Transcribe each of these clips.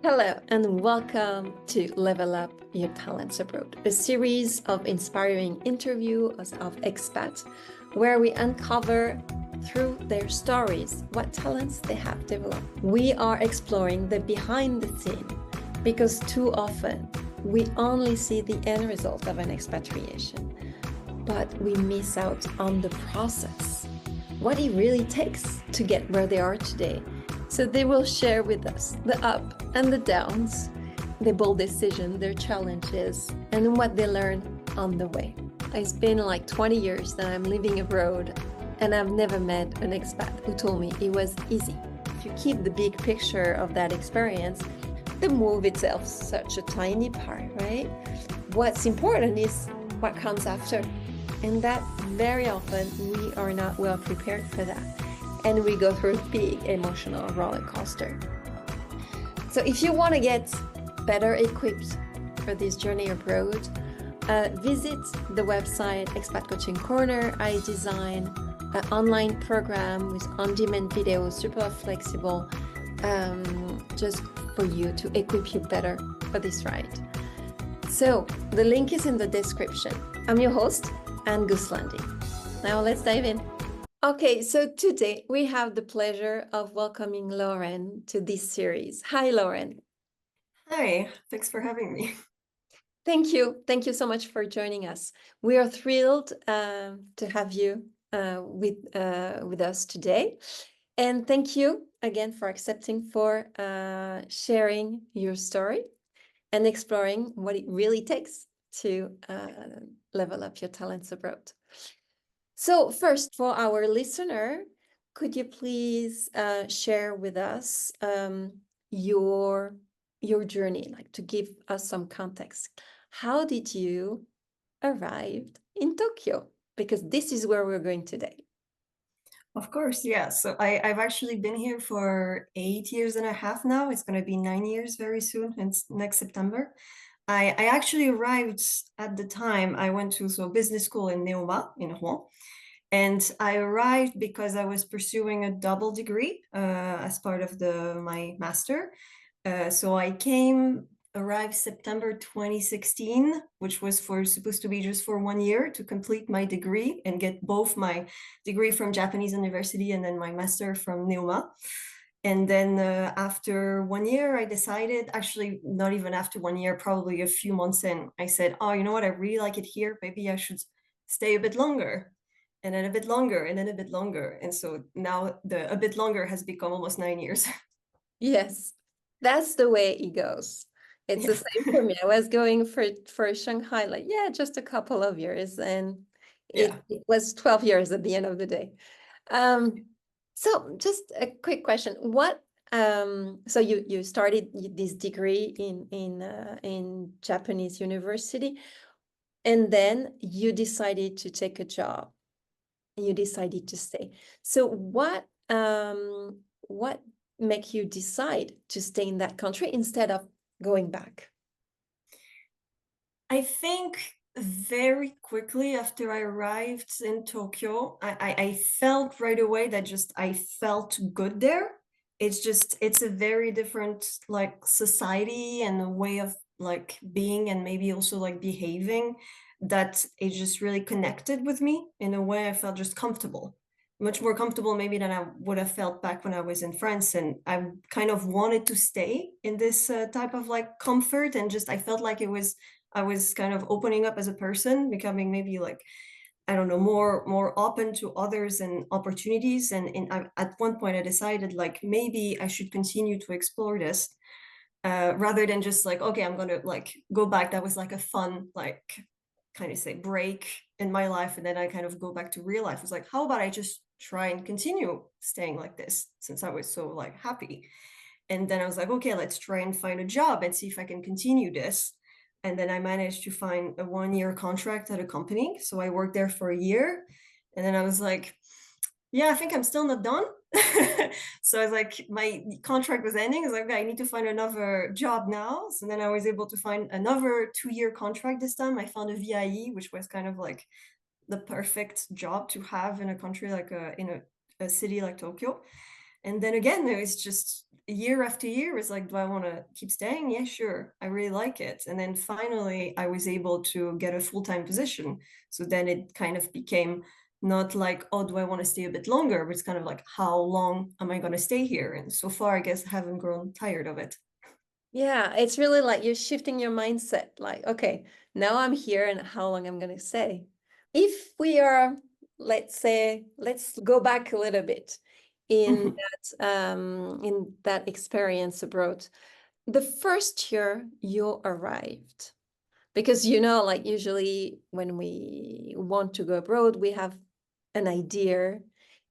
Hello and welcome to Level Up Your Talents Abroad, a series of inspiring interviews of expats where we uncover through their stories what talents they have developed. We are exploring the behind the scene because too often we only see the end result of an expatriation, but we miss out on the process, what it really takes to get where they are today. So they will share with us the up and the downs, the bold decisions, their challenges, and what they learned on the way. It's been like 20 years that I'm living abroad, and I've never met an expat who told me it was easy. If you keep the big picture of that experience, the move itself is such a tiny part, right? What's important is what comes after. And that very often we are not well prepared for that. And we go through a big emotional roller coaster. So if you want to get better equipped for this journey abroad, visit the website Expat Coaching Corner. I design an online program with on-demand videos, super flexible, just for you to equip you better for this ride. So the link is in the description. I'm your host, 𝗂'𝘃𝗲. Now let's dive in. Okay, so today we have the pleasure of welcoming Lauren to this series. Hi, Lauren. Hi, thanks for having me. Thank you. Thank you so much for joining us. We are thrilled to have you with us today. And thank you again for accepting, for sharing your story and exploring what it really takes to level up your talents abroad. So first, for our listener, could you please share with us your journey, like to give us some context? How did you arrive in Tokyo? Because this is where we're going today. Of course, yeah. So I've actually been here for 8.5 years now. It's going to be 9 years very soon. It's next September. I actually arrived at the time I went to business school in 𝗂'𝘃𝗲 in 𝗺. And I arrived because I was pursuing a double degree as part of my master. So I arrived September 2016, which was supposed to be just for 1 year to complete my degree and get both my degree from Japanese university and then my master from 𝗂'𝘃𝗲. And then after 1 year, I decided, actually not even after 1 year, probably a few months in, I said, oh, you know what, I really like it here. Maybe I should stay a bit longer. And then a bit longer, and then a bit longer. And so now a bit longer has become almost 9 years. Yes, that's the way it goes. It's the same for me. I was going for Shanghai, like, yeah, just a couple of years. And it was 12 years at the end of the day. So just a quick question. So you started this degree in Japanese university, and then you decided to take a job. You decided to stay. So what make you decide to stay in that country instead of going back? I think very quickly after I arrived in Tokyo, I felt right away that I felt good there. It's a very different like society and a way of like being and maybe also like behaving that it just really connected with me in a way. I felt just comfortable, much more comfortable maybe than I would have felt back when I was in France. And I kind of wanted to stay in this type of like comfort, and just I felt like I was kind of opening up as a person, becoming maybe like, I don't know, more open to others and opportunities. And at one point I decided like maybe I should continue to explore this rather than just like, okay, I'm gonna like go back. That was like a fun like kind of say break in my life, and then I kind of go back to real life. It's like, how about I just try and continue staying like this since I was so like happy. And then I was like, okay, let's try and find a job and see if I can continue this. And then I managed to find a 1-year contract at a company. So I worked there for a year. And then I was like, yeah, I think I'm still not done. So I was like, my contract was ending. I was like, okay, I need to find another job now. So then I was able to find another 2-year contract this time. I found a VIE, which was kind of like the perfect job to have in a country like in a city like Tokyo. And then again, it was just year after year, it's like, do I want to keep staying? Yeah, sure. I really like it. And then finally, I was able to get a full-time position. So then it kind of became not like, oh, do I want to stay a bit longer? But it's kind of like, how long am I going to stay here? And so far, I guess I haven't grown tired of it. Yeah, it's really like you're shifting your mindset. Like, okay, now I'm here and how long I'm going to stay. If we are, let's say, let's go back a little bit in that experience abroad. The first year you arrived, because like usually when we want to go abroad, we have an idea,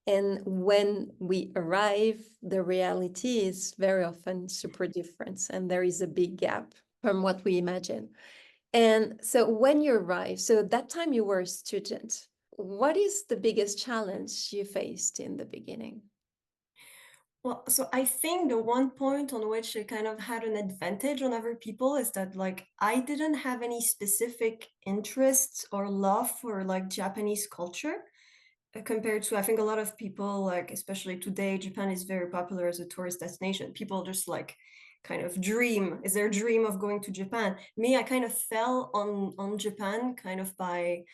and when we arrive, the reality is very often super different, and there is a big gap from what we imagine. And so when you arrive, so that time you were a student, what is the biggest challenge you faced in the beginning? Well, so I think the one point on which I kind of had an advantage on other people is that like I didn't have any specific interests or love for like Japanese culture compared to I think a lot of people, like especially today, Japan is very popular as a tourist destination. People just like kind of dream, is their dream of going to Japan. Me, I kind of fell on Japan kind of by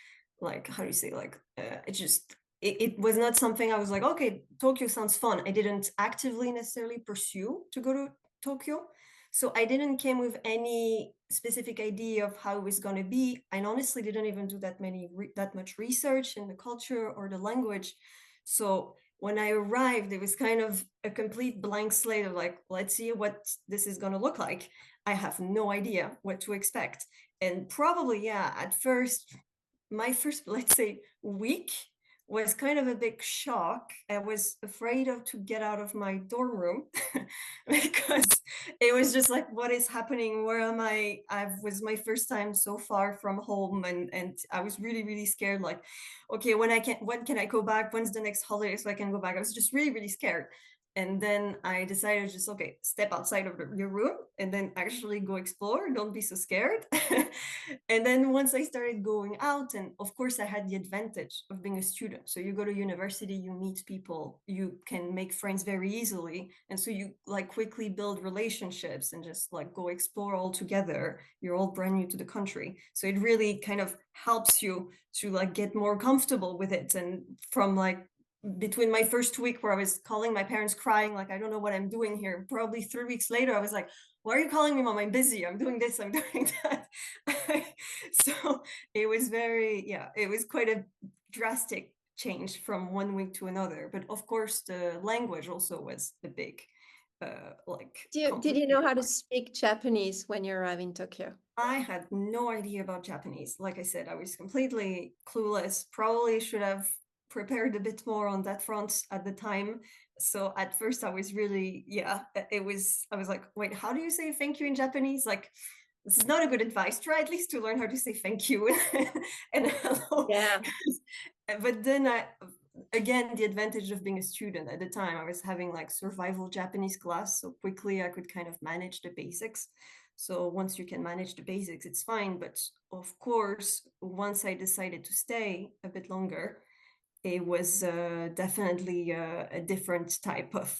like, how do you say, like it just it was not something I was like, okay, Tokyo sounds fun. I didn't actively necessarily pursue to go to Tokyo. So I didn't came with any specific idea of how it was going to be. I honestly didn't even do that much research in the culture or the language. So when I arrived, it was kind of a complete blank slate of like, let's see what this is going to look like. I have no idea what to expect. And probably, yeah, at first, my first, let's say, week was kind of a big shock. I was afraid of to get out of my dorm room because it was just like, what is happening? Where am I? I was my first time so far from home, and I was really, really scared. Like, okay, when can I go back? When's the next holiday so I can go back? I was just really, really scared. And then I decided just, okay, step outside of your room and then actually go explore. Don't be so scared. And then once I started going out, and of course I had the advantage of being a student. So you go to university, you meet people, you can make friends very easily. And so you like quickly build relationships and just like go explore all together. You're all brand new to the country. So it really kind of helps you to like get more comfortable with it. And from like between my first week where I was calling my parents crying, like, I don't know what I'm doing here. Probably 3 weeks later, I was like, why are you calling me, mom? I'm busy. I'm doing this, I'm doing that. So it was it was quite a drastic change from one week to another. But of course, the language also was a big, like, Did you know how to speak Japanese when you arrived in Tokyo? I had no idea about Japanese. Like I said, I was completely clueless. Probably should have prepared a bit more on that front at the time. So at first I was really, I was like, wait, how do you say thank you in Japanese? Like, this is not a good advice. Try at least to learn how to say thank you and hello. Yeah. But then again, the advantage of being a student at the time, I was having like survival Japanese class. So quickly I could kind of manage the basics. So once you can manage the basics, it's fine. But of course, once I decided to stay a bit longer, it was definitely a different type of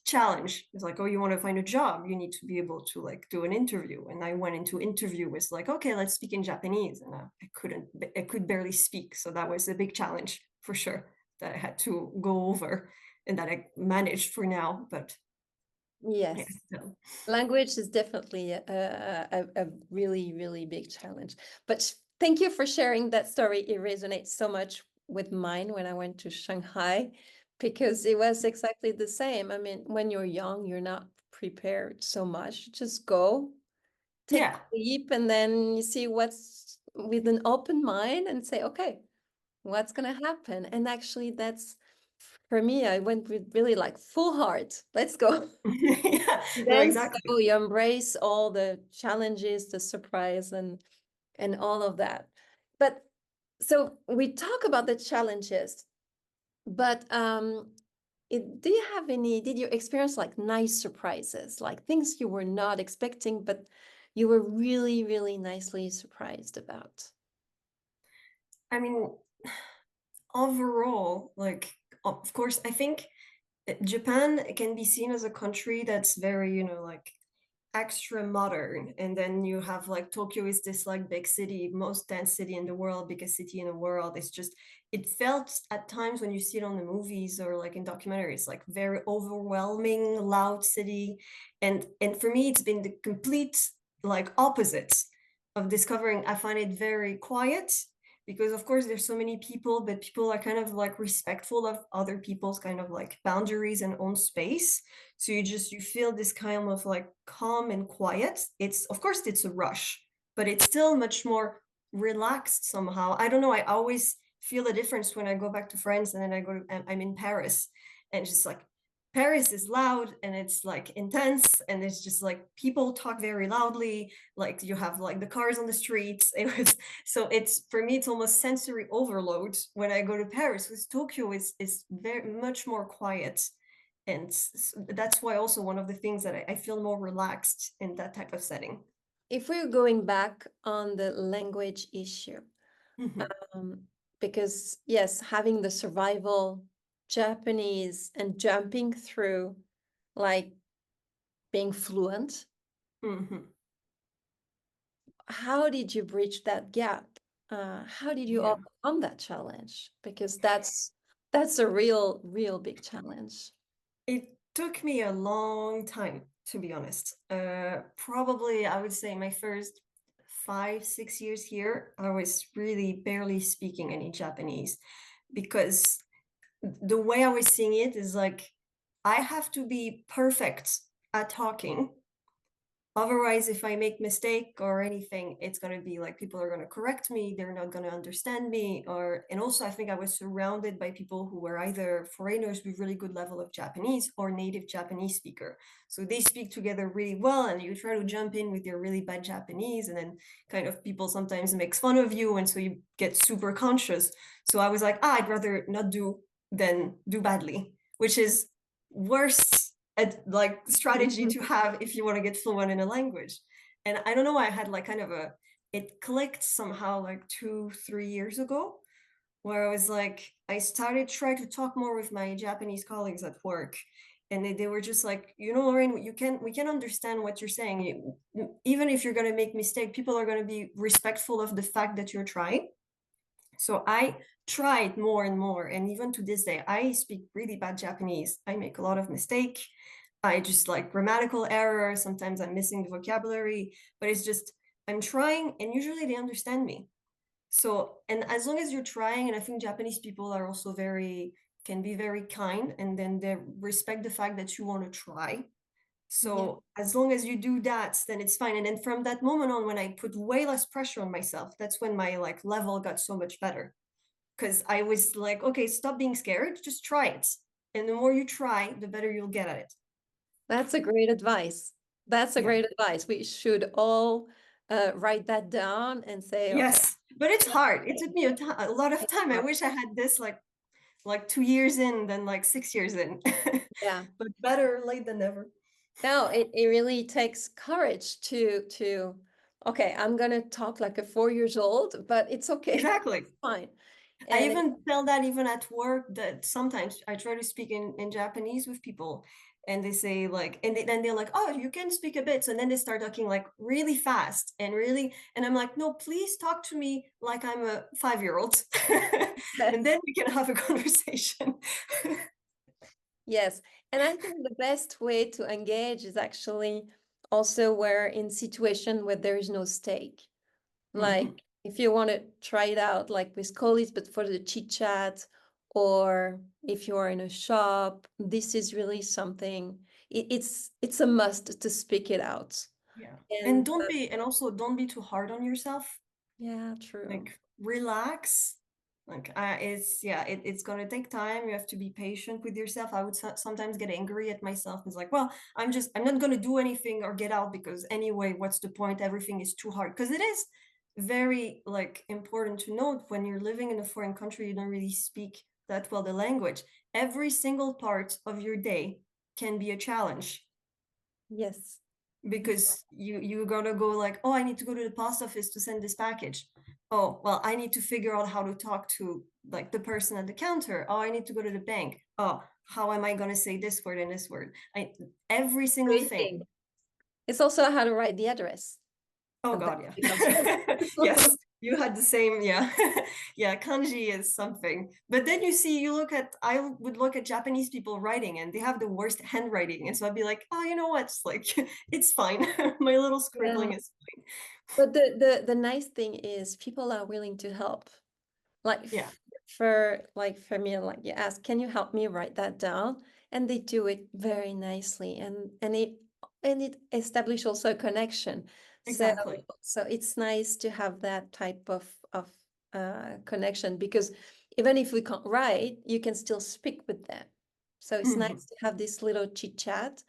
challenge. It's like, oh, you want to find a job, you need to be able to like do an interview. And I went into interview with like, okay, let's speak in Japanese. And I could barely speak. So that was a big challenge for sure that I had to go over and that I managed for now. But Yes. yeah, so. Language is definitely a really, really big challenge. But thank you for sharing that story. It resonates so much with mine when I went to Shanghai, because it was exactly the same. I mean, when you're young, you're not prepared so much. Just go, take Yeah. the leap, and then you see what's with an open mind and say, okay, what's going to happen? And actually, that's for me, I went with really like full heart. Let's go. Yeah, no, Then exactly. so you embrace all the challenges, the surprise, and all of that. But so we talk about the challenges, but did you experience like nice surprises, like things you were not expecting, but you were really, really nicely surprised about? I mean, overall, like, of course, I think Japan can be seen as a country that's very, you know, like extra modern, and then you have like Tokyo is this like big city, most dense city in the world, biggest city in the world. It's just, it felt at times when you see it on the movies or like in documentaries, like very overwhelming, loud city. And for me it's been the complete like opposite of discovering. I find it very quiet, because of course there's so many people, but people are kind of like respectful of other people's kind of like boundaries and own space. So you feel this kind of like calm and quiet. It's, of course it's a rush, but it's still much more relaxed somehow. I don't know, I always feel the difference when I go back to France, and then I'm in Paris, and just like Paris is loud and it's like intense, and it's just like people talk very loudly, like you have like the cars on the streets. It was, so it's, for me it's almost sensory overload when I go to Paris. With Tokyo is very much more quiet, and that's why also one of the things that I feel more relaxed in that type of setting. If we're going back on the language issue, um, because yes, having the survival Japanese and jumping through, like being fluent, how did you bridge that gap? How did you Yeah. overcome that challenge? Because that's a real big challenge. It took me a long time, to be honest. Probably I would say my first 5, 6 years here, I was really barely speaking any Japanese, because the way I was seeing it is like, I have to be perfect at talking. Otherwise, if I make mistake or anything, it's going to be like people are going to correct me. They're not going to understand me. And also I think I was surrounded by people who were either foreigners with really good level of Japanese or native Japanese speaker. So they speak together really well, and you try to jump in with your really bad Japanese, and then kind of people sometimes make fun of you. And so you get super conscious. So I was like, I'd rather not do than do badly, which is worse like strategy to have if you want to get fluent in a language. And I don't know, I had like kind of it clicked somehow like 2, 3 years ago, where I was like, I started trying to talk more with my Japanese colleagues at work, and they were just like, you know, Lorraine, we can understand what you're saying. Even if you're going to make mistake, people are going to be respectful of the fact that you're trying. So I tried more and more, and even to this day I speak really bad Japanese. I make a lot of mistake. I just like grammatical error. Sometimes I'm missing the vocabulary, but it's just, I'm trying, and usually they understand me. So, and as long as you're trying, and I think Japanese people are also can be very kind, and then they respect the fact that you want to try. So as long as you do that, then it's fine. And then from that moment on, when I put way less pressure on myself, that's when my like level got so much better. Because I was like, okay, stop being scared, just try it. And the more you try, the better you'll get at it. That's a great advice. That's a great advice. We should all write that down and say, okay. Yes, but it's hard. It took me a lot of time. I wish I had this like 2 years in than like 6 years in. Yeah. But better late than never. No, it really takes courage to okay, I'm gonna talk like a 4 years old, but it's okay. Exactly. It's fine. I And even tell that even at work, that sometimes I try to speak in Japanese with people, and they say like, and then they're like, oh, you can speak a bit. So then they start talking like really fast and really, and I'm like, no, please talk to me like I'm a 5-year-old. And then we can have a conversation. yes, and I think the best way to engage is actually also where in situation where there is no stake. Like if you want to try it out, like with colleagues, but for the chit chat, or if you are in a shop, this is really something. It's a must to speak it out. Yeah. And And also don't be too hard on yourself. yeah, true. Like relax. Like it's gonna take time. You have to be patient with yourself. I would sometimes get angry at myself. It's like, well, I'm not gonna do anything or get out, because anyway, what's the point? Everything is too hard. Because it is very like important to note, when you're living in a foreign country, you don't really speak that well the language. Every single part of your day can be a challenge, Yes. because you gotta go like, oh, I need to go to the post office to send this package. Oh, well, I need to figure out how to talk to like the person at the counter. Oh, I need to go to the bank. Oh, how am I going to say this word and this word? Every single thing. Great. It's also how to write the address. Oh And God, that yeah. becomes Yes, you had the same, yeah. Yeah, kanji is something. But then I would look at Japanese people writing and they have the worst handwriting. And so I'd be like, oh, you know what? It's like, it's fine. My little scribbling Yeah. is fine. But the nice thing is people are willing to help. Like Yeah, for me, like you ask, can you help me write that down? And they do it very nicely, and it establishes also a connection. So exactly. so it's nice to have that type of connection, because even if we can't write, you can still speak with them. So it's Mhm. nice to have this little chit chat,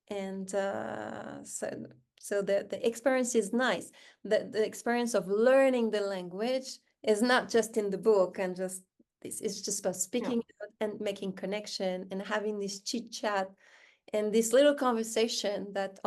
and so the experience is nice. The experience of learning the language is not just in the book and just this. It's just about Yeah, speaking out and making connection and having this chit chat and this little conversation that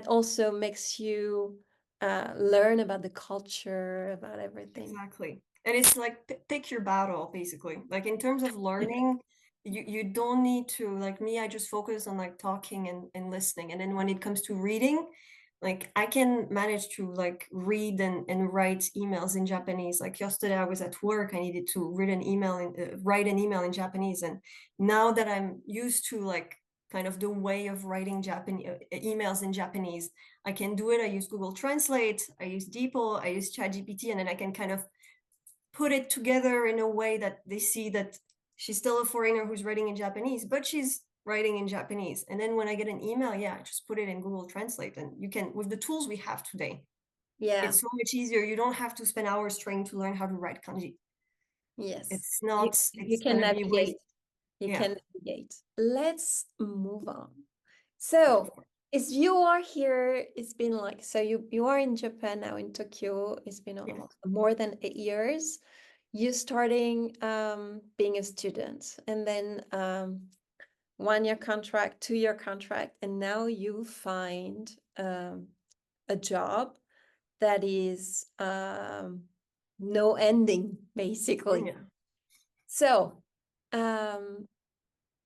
also makes you learn about the culture, about everything. exactly. And it's like pick your battle, basically. Like in terms of learning, you don't need to, like me, I just focus on like talking and listening. And then when it comes to reading, like I can manage to like read and write emails in Japanese. Like yesterday I was at work, I needed to read an email and write an email in Japanese. And now that I'm used to like kind of the way of writing Japanese emails in Japanese, I can do it. I use Google Translate, I use DeepL, I use ChatGPT, and then I can kind of put it together in a way that they see that she's still a foreigner who's writing in Japanese, but she's writing in Japanese. And then when I get an email, yeah, I just put it in Google Translate. And you can, with the tools we have today, Yeah. it's so much easier. You don't have to spend hours trying to learn how to write kanji. Yes. It's not, You it's can going to be waste. navigate. You Yeah, can navigate. Let's move on. yeah, of So, course. as you are here, it's been like, so you are in Japan now, in Tokyo. It's been Yes. almost more than 8 years. You starting being a student, and then 1 year contract, 2 year contract, and now you find a job that is no ending, basically. Yeah. So,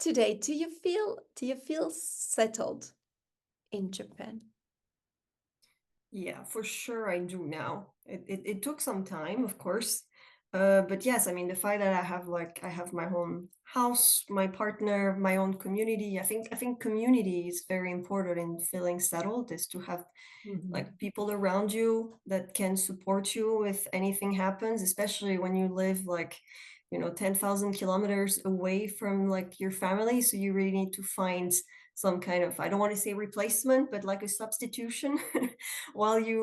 today, do you feel settled in Japan? Yeah, for sure I do now. It took some time, of course. But yes, I mean the fact that I have my own house, my partner, my own community. I think community is very important in feeling settled, is to have Mhm. like people around you that can support you if anything happens, especially when you live like, 10,000 kilometers away from like your family. So you really need to find some kind of, I don't want to say replacement, but like a substitution while you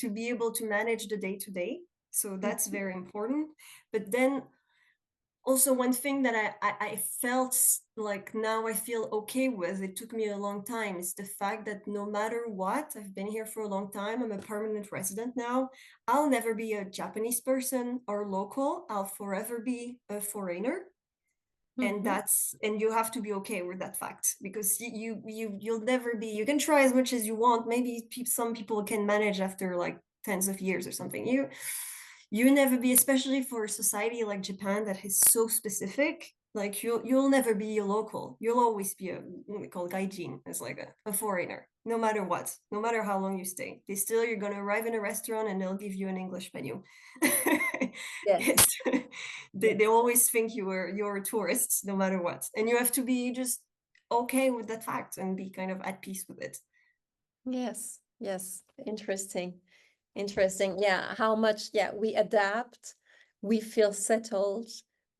to be able to manage the day to day. So that's very important. But then also one thing that I felt like now I feel okay with, it took me a long time, is the fact that no matter what, I've been here for a long time, I'm a permanent resident now, I'll never be a Japanese person or local, I'll forever be a foreigner. And Mhm. you have to be okay with that fact, because you'll never be, you can try as much as you want, maybe some people can manage after like tens of years or something, you never be, especially for a society like Japan that is so specific, like you'll never be a local, you'll always be called gaijin, as like a foreigner, no matter what, no matter how long you stay, you're going to arrive in a restaurant and they'll give you an English menu. Yes. It's they always think you're a tourist no matter what, and you have to be just okay with that fact and be kind of at peace with it. Yes. Yes. Interesting. Interesting. Yeah. How much, yeah, we adapt, we feel settled,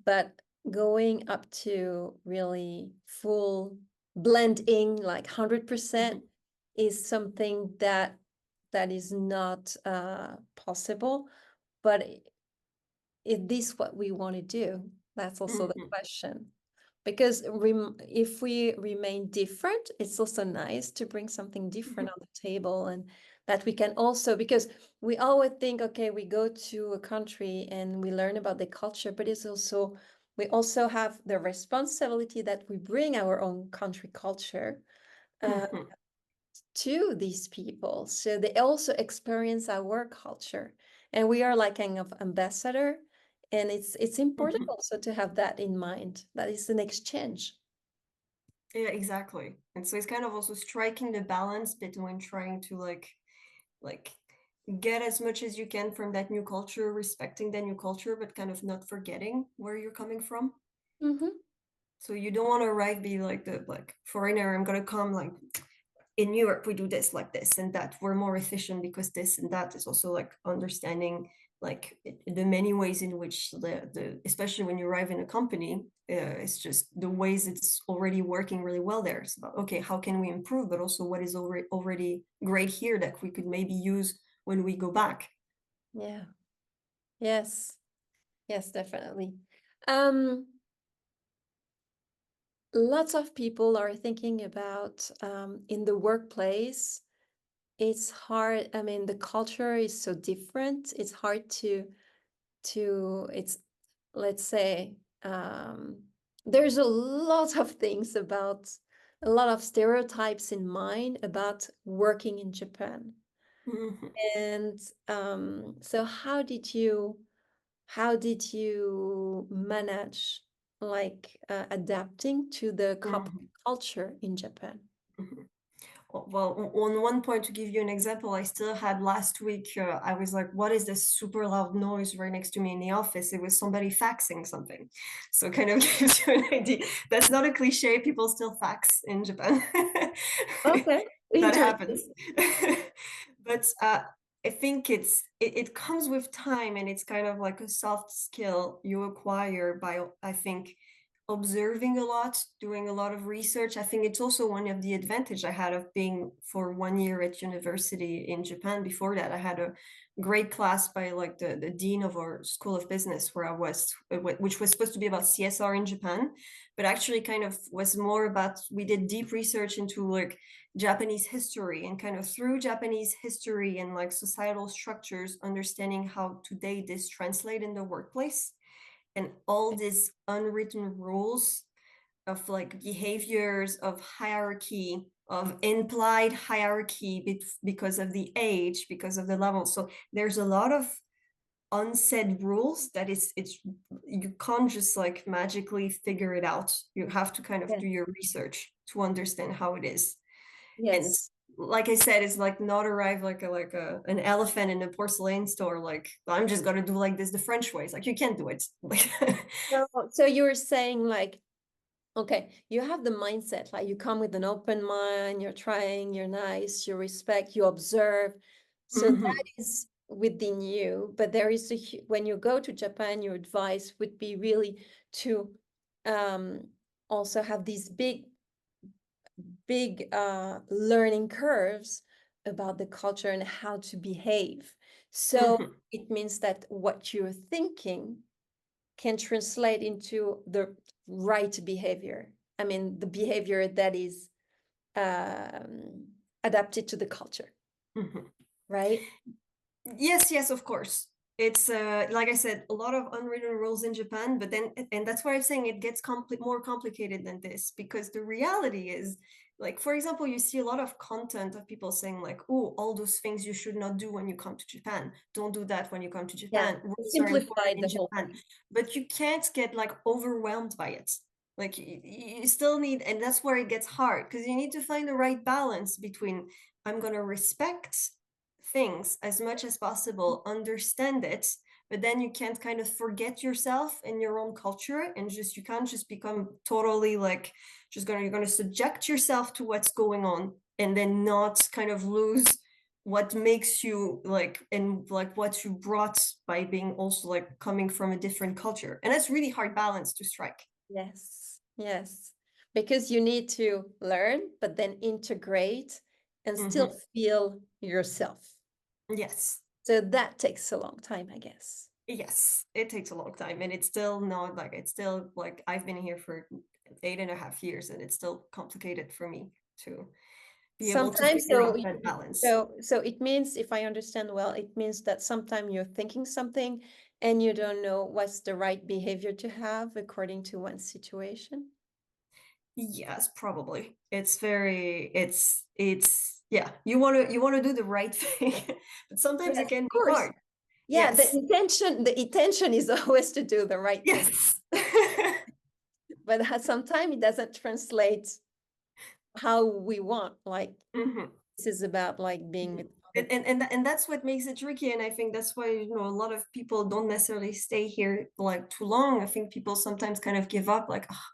but going up to really full blending, like 100%, Mhm. is something that is not possible. But is this what we want to do? That's also the Mhm. question. Because if we remain different, it's also nice to bring something different Mhm. on the table, and that we can also, because we always think, okay, we go to a country and we learn about the culture, but we also have the responsibility that we bring our own country culture uh, Mhm. to these people, so they also experience our culture, and we are like kind of ambassador. And it's important also to have that in mind. That is an exchange. Yeah, exactly. And so it's kind of also striking the balance between trying to like get as much as you can from that new culture, respecting that new culture, but kind of not forgetting where you're coming from. So you don't want to arrive be like the foreigner. I'm gonna come like in Europe we do this like this and that. We're more efficient because this and that. Is also like understanding like the many ways in which the especially when you arrive in a company, it's just the ways it's already working really well there. It's about, okay, how can we improve, but also what is already great here that we could maybe use when we go back. Yeah. Yes. Yes, definitely. Lots of people are thinking about in the workplace, it's hard. I mean, the culture is so different. It's hard it's, let's say, there's a lot of things about, a lot of stereotypes in mind about working in Japan. And so how did you manage like adapting to the corporate culture in Japan? Well, on one point, to give you an example, I still had last week, I was like, what is this super loud noise right next to me in the office? It was somebody faxing something. So it kind of gives you an idea. That's not a cliche. People still fax in Japan. Okay, That happens. interesting. But I think it comes with time, and it's kind of like a soft skill you acquire by, I think, observing a lot, doing a lot of research. I think it's also one of the advantage I had of being for 1 year at university in Japan. Before that, I had a great class by like the dean of our school of business, where I was, which was supposed to be about CSR in Japan, but actually kind of was more about, we did deep research into like Japanese history, and kind of through Japanese history and like societal structures, understanding how today this translate in the workplace, and all these unwritten rules of like behaviors, of hierarchy, of implied hierarchy because of the age, because of the level. So there's a lot of unsaid rules that it's you can't just like magically figure it out. You have to kind of do your research to understand how it is. And Yes. like I said, it's like not arrive like an elephant in a porcelain store. Like, I'm just gonna do like this the French way. It's like, you can't do it. So you were saying like, okay, you have the mindset, like you come with an open mind, you're trying, you're nice, you respect, you observe. So that is within you, but there is when you go to Japan, your advice would be really to also have these big learning curves about the culture and how to behave. So it means that what you're thinking can translate into the right behavior. I mean, the behavior that is adapted to the culture, right? Yes, of course. It's like I said, a lot of unwritten rules in Japan, but then, and that's why I'm saying it gets more complicated than this, because the reality is, like, for example, you see a lot of content of people saying like, oh, all those things you should not do when you come to Japan. Don't do that when you come to Japan. Rules are important in Japan. But you can't get like overwhelmed by it. Like you still need, and that's where it gets hard, because you need to find the right balance between, I'm going to respect things as much as possible, understand it, but then you can't kind of forget yourself and your own culture, and just, you can't just become totally like you're gonna subject yourself to what's going on, and then not kind of lose what makes you like, and like what you brought by being also like coming from a different culture. And that's really hard balance to strike. Yes, because you need to learn but then integrate and still feel yourself. Yes. So that takes a long time, I guess. Yes, it takes a long time, and it's still not like, it's still like, I've been here for 8.5 years, and it's still complicated for me to be able to figure out that balance. So it means, if I understand well, it means that sometimes you're thinking something and you don't know what's the right behavior to have according to one situation. Yes, probably. It's very, it's yeah, you want to do the right thing, but sometimes it can be hard. Yeah, Yes. the intention is always to do the right thing. Yes. But sometimes it doesn't translate how we want. Like this is about like being with other and that's what makes it tricky. And I think that's why, you know, a lot of people don't necessarily stay here like too long. I think people sometimes kind of give up, like, oh,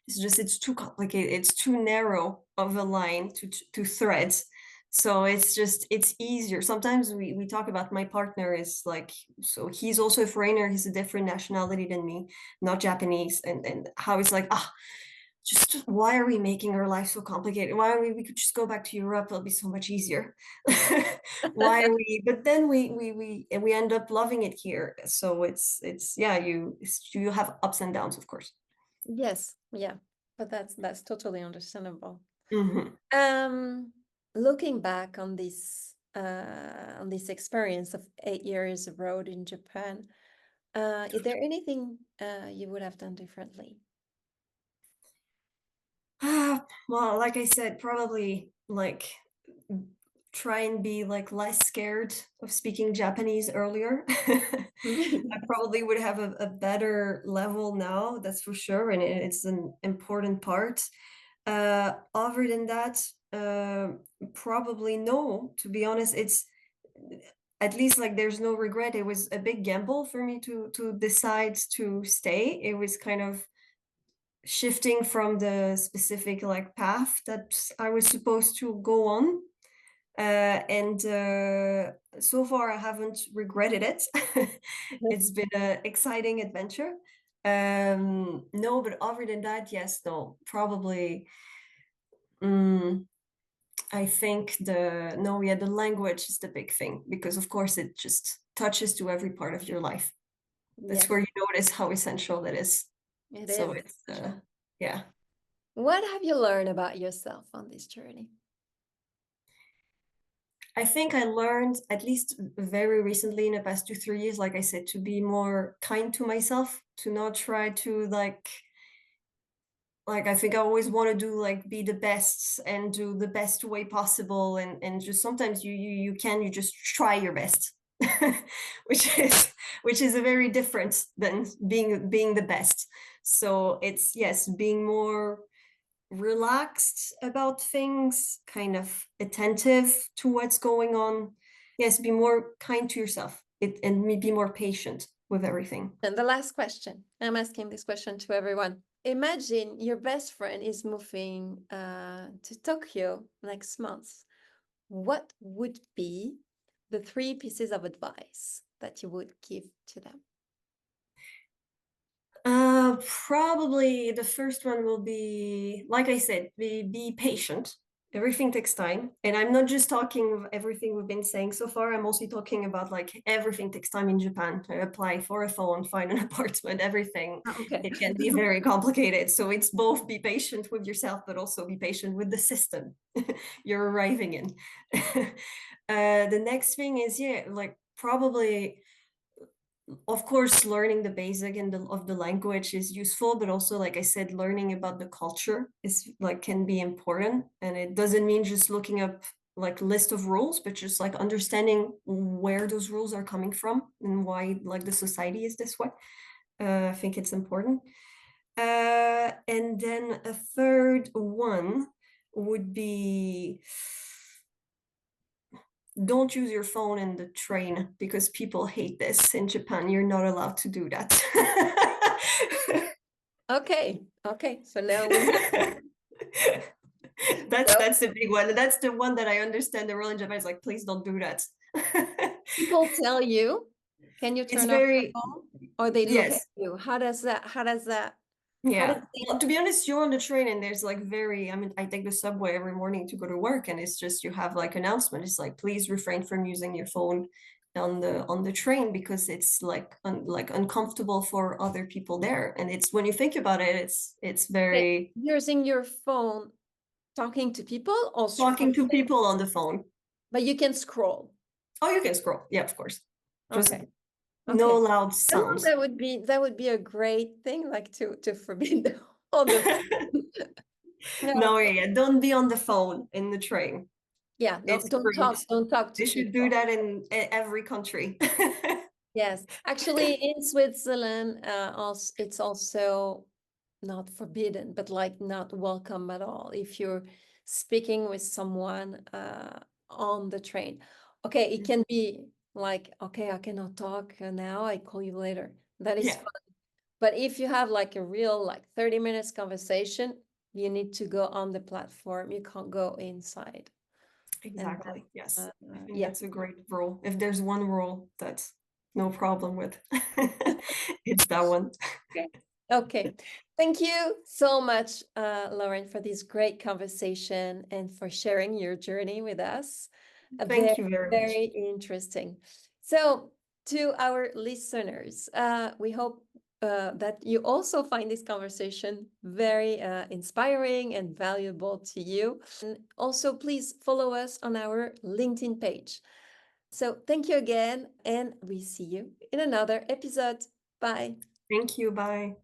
it's too complicated, it's too narrow of a line to thread. So it's easier. Sometimes we talk about, my partner is like, so he's also a foreigner, he's a different nationality than me, not Japanese, and how it's like, just why are we making our life so complicated? Why are we could just go back to Europe, it'll be so much easier. Why are we, but then we end up loving it here. So it's yeah, you have ups and downs, of course. Yes, yeah, but that's totally understandable. Mm-hmm. Looking back on this experience of 8 years abroad in Japan, is there anything you would have done differently? Well, like I said, probably like try and be like less scared of speaking Japanese earlier. I probably would have a better level now, that's for sure, and it's an important part. Other than that, probably no, to be honest. It's at least like there's no regret. It was a big gamble for me to decide to stay. It was kind of shifting from the specific like path that I was supposed to go on. And so far I haven't regretted it. It's been an exciting adventure. No, but other than that, yes, no, probably. I think the language is the big thing, because of course it just touches to every part of your life. That's where you notice how essential that is. So it's yeah. What have you learned about yourself on this journey? I think I learned, at least very recently in the past 2-3 years, like I said, to be more kind to myself, to not try to like I think I always want to do like be the best and do the best way possible, and just sometimes you just try your best. which is a very different than being the best. So it's, yes, being more relaxed about things, kind of attentive to what's going on. Yes, be more kind to yourself, and be more patient with everything. And the last question, I'm asking this question to everyone. Imagine your best friend is moving to Tokyo next month. What would be the 3 pieces of advice that you would give to them? Probably the first one will be, like I said, be patient. Everything takes time. And I'm not just talking of everything we've been saying so far. I'm also talking about like everything takes time in Japan. To apply for a phone, find an apartment, everything. Okay. It can be very complicated. So it's both be patient with yourself, but also be patient with the system you're arriving in. The next thing is, yeah, like probably, of course, learning the basic of the language is useful, but also, like I said, learning about the culture is like can be important. And it doesn't mean just looking up like list of rules, but just like understanding where those rules are coming from and why like the society is this way. I think it's important. And then a third one would be, don't use your phone in the train, because people hate this in Japan. You're not allowed to do that. Okay. So now that's the big one. That's the one that I understand. The rule in Japan is like, please don't do that. People tell you, can you turn off your phone? Or they look at you. How does that Yeah, well, to be honest, you're on the train and there's like I take the subway every morning to go to work, and it's just, you have like announcement. It's like, please refrain from using your phone on the train, because it's like uncomfortable for other people there. And it's, when you think about it, it's very using your phone, talking to people, or talking to people on the phone. But you can scroll. Oh, you can scroll. Yeah, of course. Just no loud sounds. That would be a great thing, like to forbid all the No, yeah, don't be on the phone in the train. Yeah, don't talk to They should do that in every country. Yes, actually, in Switzerland, it's also not forbidden, but like not welcome at all. If you're speaking with someone on the train, okay, it can be like, okay, I cannot talk now. I call you later. That is Yeah, fine. But if you have like a real like 30 minutes conversation, you need to go on the platform. You can't go inside. And exactly. Yes. I think yeah. that's a great rule. If there's one rule that's no problem with, it's that one. Okay. Okay. Thank you so much, Lauren, for this great conversation and for sharing your journey with us. Very, Thank you very much. very interesting. So, to our listeners, we hope that you also find this conversation very inspiring and valuable to you. And also, please follow us on our LinkedIn page. So, thank you again, and we see you in another episode. Bye. Thank you. Bye.